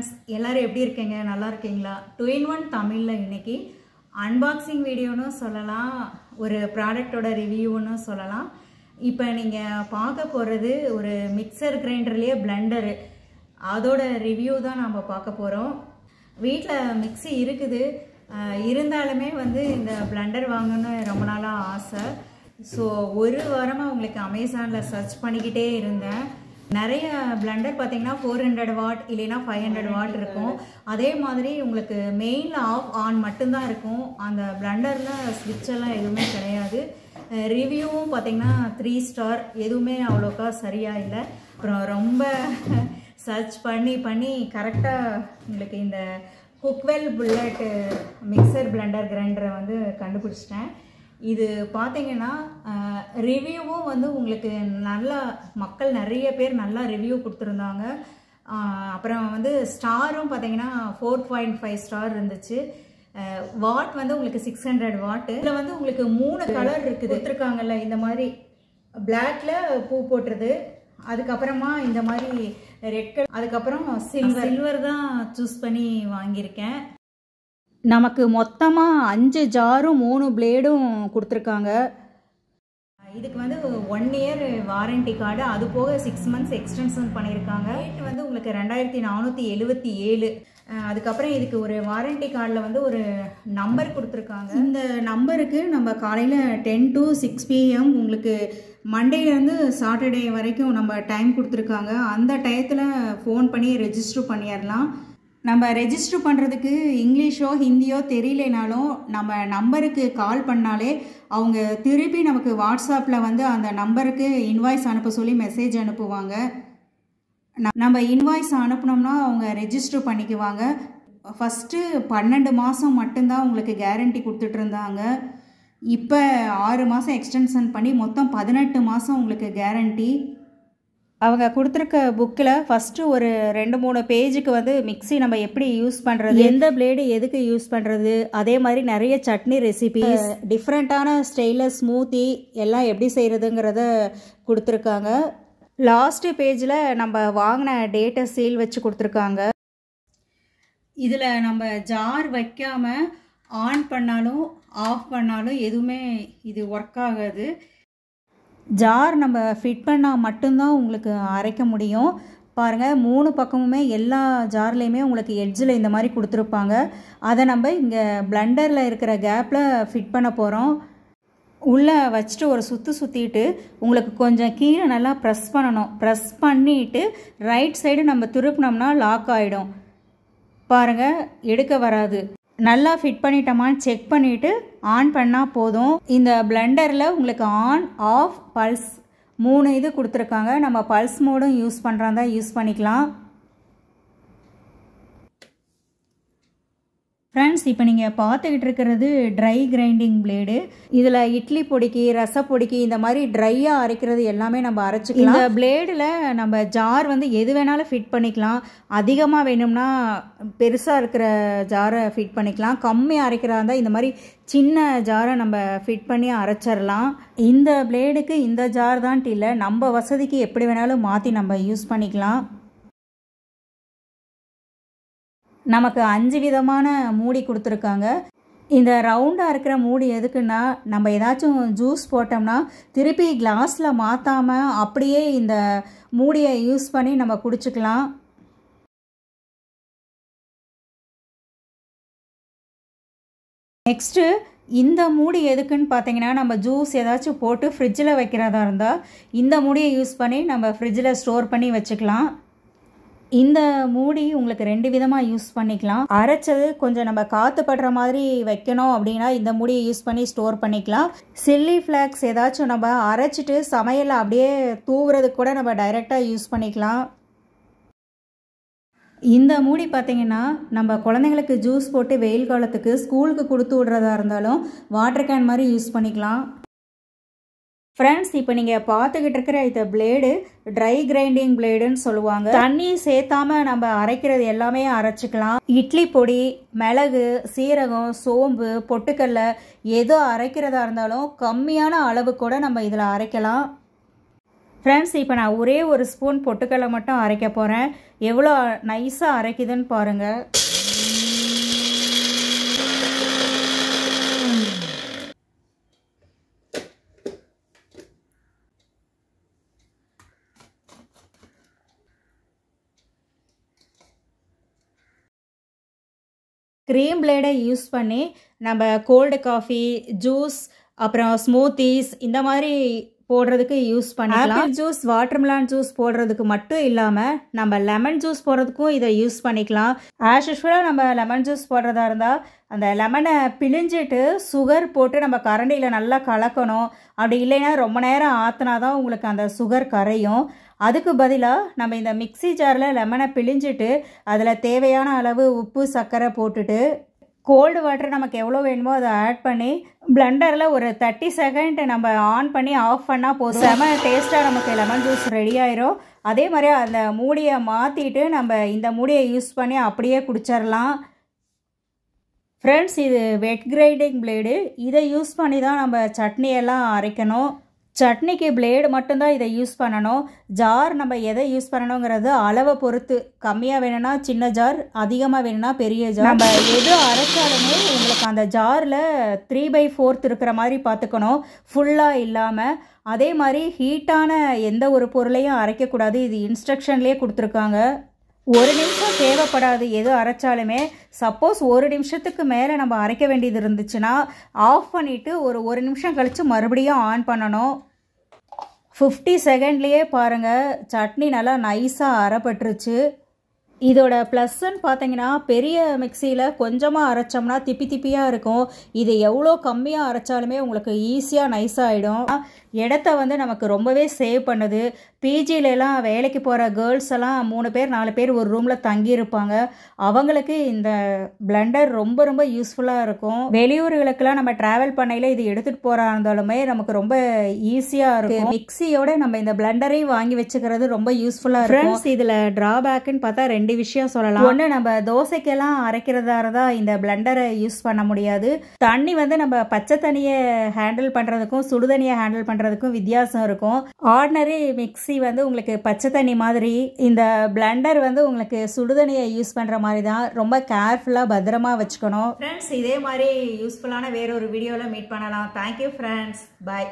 friends, எல்லாரும் எப்படி இருக்கீங்க? நல்லா இருக்கீங்களா? 2-in-1 தமிழ்ல இன்னைக்கு unboxing வீடியோன்னு சொல்லலாம், ஒரு ப்ராடக்ட்டோட ரிவ்யூன்னு சொல்லலாம். இப்போ நீங்க பார்க்க போறது ஒரு மிக்சர் கிரைண்டர்லயே பிளெண்டர். அதோட ரிவ்யூ தான் நாம பார்க்க போறோம். வீட்ல மிக்ஸி இருக்குது, இருந்தாலுமே வந்து இந்த பிளெண்டர் வாங்கணும்னு ரொம்ப நாளா ஆசை. ஸோ ஒரு வாரமாக உங்களுக்கு அமேசானில் சர்ச் பண்ணிக்கிட்டே இருந்தேன். நிறைய பிளெண்டர் பார்த்தீங்கன்னா 400 வாட் இல்லைன்னா 500 வாட் இருக்கும். அதே மாதிரி உங்களுக்கு மெயினில் ஆஃப் ஆன் மட்டும்தான் இருக்கும். அந்த பிளெண்டரில் ஸ்விட்செல்லாம் எதுவுமே கிடையாது. ரிவ்யூவும் பார்த்தீங்கன்னா 3 ஸ்டார், எதுவுமே அவ்வளோக்கா சரியாக இல்லை. அப்புறம் ரொம்ப சர்ச் பண்ணி கரெக்டாக உங்களுக்கு இந்த குக்வெல் புல்லட் மிக்சர் பிளெண்டர் கிரைண்டரை வந்து கண்டுபிடிச்சிட்டேன். இது பார்த்தீங்கன்னா ரிவ்யூவும் வந்து உங்களுக்கு நல்லா மக்கள் நிறைய பேர் நல்லா ரிவ்யூ கொடுத்துருந்தாங்க. அப்புறம் வந்து ஸ்டாரும் பார்த்தீங்கன்னா 4.5 ஸ்டார் இருந்துச்சு. வாட் வந்து உங்களுக்கு 600 வாட்டு. இதில் வந்து உங்களுக்கு 3 கலர் இருக்குது கொடுத்துருக்காங்கல்ல. இந்த மாதிரி பிளாக்ல பூ போட்டுருது, அதுக்கப்புறமா இந்த மாதிரி ரெட் கலர், அதுக்கப்புறம் சில்வர் தான் சூஸ் பண்ணி வாங்கியிருக்கேன். நமக்கு மொத்தமாக 5 ஜாரும் 3 பிளேடும் கொடுத்துருக்காங்க. இதுக்கு வந்து 1 இயர் வாரண்டி கார்டு, அது போக 6 மந்த்ஸ் எக்ஸ்டென்ஷன் பண்ணியிருக்காங்க. ரேட் வந்து உங்களுக்கு 2477. அதுக்கப்புறம் இதுக்கு ஒரு வாரண்டி கார்டில் வந்து ஒரு நம்பர் கொடுத்துருக்காங்க. இந்த நம்பருக்கு நம்ம காலையில் 10 to 6 PM உங்களுக்கு மண்டேலேருந்து சாட்டர்டே வரைக்கும் நம்ம டைம் கொடுத்துருக்காங்க. அந்த டயத்தில் ஃபோன் பண்ணி ரெஜிஸ்டர் பண்ணிடலாம். நம்ம ரெஜிஸ்டர் பண்ணுறதுக்கு இங்கிலீஷோ ஹிந்தியோ தெரியலனாலும் நம்ம நம்பருக்கு கால் பண்ணாலே அவங்க திருப்பி நமக்கு வாட்ஸ்அப்பில் வந்து அந்த நம்பருக்கு இன்வாய்ஸ் அனுப்ப சொல்லி மெசேஜ் அனுப்புவாங்க. நம்ம இன்வாய்ஸ் அனுப்பினோம்னா அவங்க ரெஜிஸ்டர் பண்ணிக்குவாங்க. ஃபஸ்ட்டு 12 மாதம் மட்டும்தான் உங்களுக்கு கேரண்டி கொடுத்துட்டு இருந்தாங்க. இப்போ 6 மாதம் எக்ஸ்டென்ஷன் பண்ணி மொத்தம் 18 மாதம் உங்களுக்கு கேரண்டி. அவங்க கொடுத்துருக்க புக்கில் ஃபஸ்ட்டு ஒரு 2-3 பேஜுக்கு வந்து மிக்ஸி நம்ம எப்படி யூஸ் பண்ணுறது, எந்த பிளேடு எதுக்கு யூஸ் பண்ணுறது, அதே மாதிரி நிறைய சட்னி ரெசிபிஸ், டிஃப்ரெண்ட்டான ஸ்டைலில் ஸ்மூத்தி எல்லாம் எப்படி செய்கிறதுங்கிறத கொடுத்துருக்காங்க. லாஸ்ட்டு பேஜில் நம்ம வாங்கின டேட்டை சீல் வச்சு கொடுத்துருக்காங்க. இதில் நம்ம ஜார் வைக்காமல் ஆன் பண்ணாலும் ஆஃப் பண்ணாலும் எதுவுமே இது ஒர்க் ஆகாது. ஜார் நம்ம ஃபிட் பண்ணால் மட்டும்தான் உங்களுக்கு அரைக்க முடியும். பாருங்கள், 3 பக்கமுமே எல்லா ஜார்லேயுமே உங்களுக்கு எட்ஜில் இந்த மாதிரி கொடுத்துருப்பாங்க. அதை நம்ம இங்கே பிளெண்டரில் இருக்கிற கேப்பில் ஃபிட் பண்ண போகிறோம். உள்ளே வச்சுட்டு ஒரு சுற்றிட்டு உங்களுக்கு கொஞ்சம் கீழே நல்லா ப்ரெஸ் பண்ணணும். ப்ரெஸ் பண்ணிவிட்டு ரைட் சைடு நம்ம திருப்பினோம்னா லாக் ஆகிடும். பாருங்கள், எடுக்க வராது. நல்லா ஃபிட் பண்ணிட்டோமான்னு செக் பண்ணிவிட்டு ஆன் பண்ணால் போதும். இந்த பிளெண்டரில் உங்களுக்கு ஆன், ஆஃப், பல்ஸ் 3 இது கொடுத்துருக்காங்க. நம்ம பல்ஸ் மோடும் யூஸ் பண்ணுறதா யூஸ் பண்ணிக்கலாம். ஃப்ரெண்ட்ஸ், இப்போ நீங்கள் பார்த்துக்கிட்டு இருக்கிறது ட்ரை கிரைண்டிங் பிளேடு. இதில் இட்லி பொடிக்கு, ரசப்பொடிக்கு இந்த மாதிரி ட்ரையாக அரைக்கிறது எல்லாமே நம்ம அரைச்சிக்கலாம். இந்த பிளேடில் நம்ம ஜார் வந்து எது வேணாலும் ஃபிட் பண்ணிக்கலாம். அதிகமாக வேணும்னா பெருசாக இருக்கிற ஜாரை ஃபிட் பண்ணிக்கலாம். கம்மியாக அரைக்கிறதா இருந்தால் இந்த மாதிரி சின்ன ஜாரை நம்ம ஃபிட் பண்ணி அரைச்சிடலாம். இந்த பிளேடுக்கு இந்த ஜார் தான்ட்டு இல்லை, நம்ம வசதிக்கு எப்படி வேணாலும் மாற்றி நம்ம யூஸ் பண்ணிக்கலாம். நமக்கு 5 விதமான மூடி கொடுத்துருக்காங்க. இந்த ரவுண்டாக இருக்கிற மூடி எதுக்குன்னா, நம்ம ஏதாச்சும் ஜூஸ் போட்டோம்னா திருப்பி கிளாஸில் மாற்றாமல் அப்படியே இந்த மூடியை யூஸ் பண்ணி நம்ம குடிச்சுக்கலாம். நெக்ஸ்ட்டு இந்த மூடி எதுக்குன்னு பார்த்தீங்கன்னா, நம்ம ஜூஸ் ஏதாச்சும் போட்டு ஃப்ரிட்ஜில் வைக்கிறதா இருந்தால் இந்த மூடியை யூஸ் பண்ணி நம்ம ஃப்ரிட்ஜில் ஸ்டோர் பண்ணி வச்சுக்கலாம். இந்த மூடி உங்களுக்கு 2 விதமாக யூஸ் பண்ணிக்கலாம். அரைச்சது கொஞ்சம் நம்ம காற்று படுற மாதிரி வைக்கணும் அப்படின்னா இந்த மூடியை யூஸ் பண்ணி ஸ்டோர் பண்ணிக்கலாம். சில்லி ஃப்ளாக்ஸ் ஏதாச்சும் நம்ம அரைச்சிட்டு சமையலில் அப்படியே தூவுறதுக்கு கூட நம்ம டைரெக்டாக யூஸ் பண்ணிக்கலாம். இந்த மூடி பார்த்திங்கன்னா, நம்ம குழந்தைங்களுக்கு ஜூஸ் போட்டு வெயில் காலத்துக்கு ஸ்கூலுக்கு கொடுத்து விடுறதா இருந்தாலும் வாட்டர் கேன் மாதிரி யூஸ் பண்ணிக்கலாம். ஃப்ரெண்ட்ஸ், இப்போ நீங்கள் பார்த்துக்கிட்டு இருக்கிற இந்த பிளேடு ட்ரை கிரைண்டிங் பிளேடுன்னு சொல்லுவாங்க. தண்ணி சேர்த்தாம நம்ம அரைக்கிறது எல்லாமே அரைச்சிக்கலாம். இட்லி பொடி, மிளகு, சீரகம், சோம்பு, பொட்டுக்கடலை எதோ அரைக்கிறதா இருந்தாலும் கம்மியான அளவு கூட நம்ம இதில் அரைக்கலாம். ஃப்ரெண்ட்ஸ், இப்போ நான் ஒரே ஒரு ஸ்பூன் பொட்டுக்கடலை மட்டும் அரைக்க போகிறேன். எவ்வளோ நைஸாக அரைக்குதுன்னு பாருங்கள். க்ரீம் பிளேடை யூஸ் பண்ணி நம்ம கோல்டு காஃபி, ஜூஸ், அப்புறம் ஸ்மூத்தீஸ் இந்த மாதிரி போடுறதுக்கு யூஸ் பண்ணிக்கலாம். ஆப்பிள் ஜூஸ், வாட்டர்மெலான் ஜூஸ் போடுறதுக்கு மட்டும் இல்லாமல் நம்ம லெமன் ஜூஸ் போடுறதுக்கும் இதை யூஸ் பண்ணிக்கலாம். ஆஸ் யூஷுவலாக நம்ம லெமன் ஜூஸ் போடுறதா இருந்தால் அந்த லெமனை பிழிஞ்சிட்டு சுகர் போட்டு நம்ம கரண்டியில் நல்லா கலக்கணும். அப்படி இல்லைன்னா ரொம்ப நேரம் ஆற்றினா தான் உங்களுக்கு அந்த சுகர் கரையும். அதுக்கு பதிலாக நம்ம இந்த மிக்ஸி ஜாரில் லெமனை பிழிஞ்சிட்டு அதில் தேவையான அளவு உப்பு, சர்க்கரை போட்டுட்டு கோல்டு வாட்டர் நமக்கு எவ்வளோ வேணுமோ அதை ஆட் பண்ணி பிளெண்டரில் ஒரு 30 செகண்ட் நம்ம ஆன் பண்ணி ஆஃப் பண்ணால் போதும். செம டேஸ்ட்டாக நமக்கு லெமன் ஜூஸ் ரெடி ஆயிரும். அதே மாதிரி அந்த மூடியை மாற்றிட்டு நம்ம இந்த மூடியை யூஸ் பண்ணி அப்படியே குடிச்சிடலாம். ஃப்ரெண்ட்ஸ், இது வெட் கிரைண்டிங் பிளேடு. இதை யூஸ் பண்ணி தான் நம்ம சட்னியெல்லாம் அரைக்கணும். சட்னிக்கு பிளேடு மட்டும்தான் இதை யூஸ் பண்ணணும். ஜார் நம்ம எதை யூஸ் பண்ணணுங்கிறது அளவை பொறுத்து. கம்மியாக வேணும்னா சின்ன ஜார், அதிகமாக வேணும்னா பெரிய ஜார். நம்ம எது அரைச்சாலுமே உங்களுக்கு அந்த ஜாரில் 3/4 இருக்கிற மாதிரி பார்த்துக்கணும், ஃபுல்லாக இல்லாமல். அதே மாதிரி ஹீட்டான எந்த ஒரு பொருளையும் அரைக்கக்கூடாது. இது இன்ஸ்ட்ரக்ஷன்லேயே கொடுத்துருக்காங்க. 1 நிமிஷம் தேவைப்படாது எது அரைச்சாலுமே. சப்போஸ் 1 நிமிஷத்துக்கு மேலே நம்ம அரைக்க வேண்டியது இருந்துச்சுன்னா ஆஃப் பண்ணிவிட்டு ஒரு நிமிஷம் கழித்து மறுபடியும் ஆன் பண்ணணும். 50 செகண்ட்லேயே பாருங்கள் சட்னி நல்லா நைஸாக அரைப்பட்டுருச்சு. இதோட ப்ளஸ்ன்னு பார்த்தீங்கன்னா பெரிய மிக்சியில் கொஞ்சமாக அரைச்சோம்னா திப்பி திப்பியாக இருக்கும். இது எவ்வளோ கம்மியாக அரைச்சாலுமே உங்களுக்கு ஈஸியாக நைஸாகிடும். இடத்த வந்து நமக்கு ரொம்பவே சேவ் பண்ணுது. பிஜிலெலாம் வேலைக்கு போகிற கேர்ள்ஸ் எல்லாம் 3 பேர் 4 பேர் ஒரு ரூமில் தங்கியிருப்பாங்க. அவங்களுக்கு இந்த பிளெண்டர் ரொம்ப ரொம்ப யூஸ்ஃபுல்லாக இருக்கும். வெளியூர்களுக்கெல்லாம் நம்ம ட்ராவல் பண்ணையில் இது எடுத்துகிட்டு போகிறா இருந்தாலுமே நமக்கு ரொம்ப ஈஸியாக இருக்கும். மிக்சியோட நம்ம இந்த பிளெண்டரையும் வாங்கி வச்சுக்கிறது ரொம்ப யூஸ்ஃபுல்லாக இருக்கும். இதில் ட்ராபேக்குன்னு பார்த்தா 2 விஷயம் சொல்லலாம். ஒன்று, நம்ம தோசைக்கெல்லாம் அரைக்கிறதா இருந்தால் இந்த பிளெண்டரை யூஸ் பண்ண முடியாது. தண்ணி வந்து நம்ம பச்சை தண்ணியை ஹேண்டில் பண்ணுறதுக்கும் சுடுதண்ணியை ஹேண்டில் பண்ணுறதுக்கும் வித்தியாசம் இருக்கும். ஆர்டினரி மிக்ஸி வந்து உங்களுக்கு பச்சை தண்ணி மாதிரி, இந்த பிளெண்டர் வந்து உங்களுக்கு சுடுதண்ணியை யூஸ் பண்ணுற மாதிரி தான். ரொம்ப கேர்ஃபுல்லாக பத்திரமா வச்சுக்கணும். ஃப்ரெண்ட்ஸ், இதே மாதிரி யூஸ்ஃபுல்லான வேறொரு வீடியோவில் மீட் பண்ணலாம். தேங்க்யூ ஃப்ரெண்ட்ஸ், பாய்.